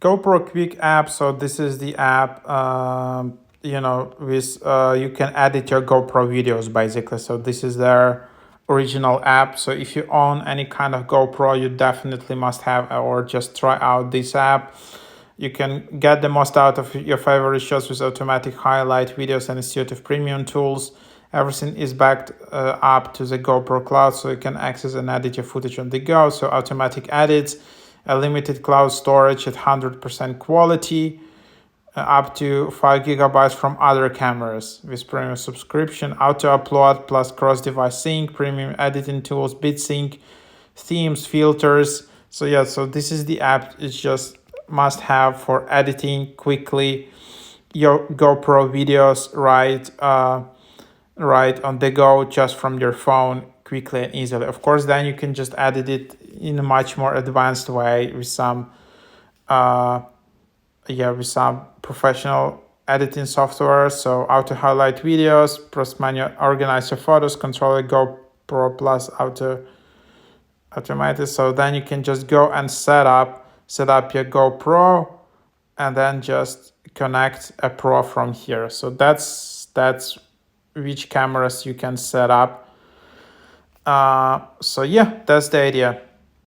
GoPro Quik app. So this is the app, with you can edit your GoPro videos basically. So this is their original app. So if you own any kind of GoPro, you definitely must have or just try out this app. You can get the most out of your favorite shots with automatic highlight videos and a suite of premium tools. Everything is backed up to the GoPro cloud, so you can access and edit your footage on the go. So automatic edits, a limited cloud storage at 100% quality, up to 5 gigabytes from other cameras with premium subscription, auto upload plus cross-device sync, premium editing tools, bit sync, themes, filters. So yeah, so this is the app. It's just must have for editing quickly your GoPro videos right on the go, just from your phone, quickly and easily. Of course, then you can just edit it in a much more advanced way with some professional editing software. So auto highlight videos, press menu, organize your photos, control the GoPro plus automated. So then you can just go and set up your GoPro and then just connect a Pro from here. So that's which cameras you can set up. So yeah, that's the idea.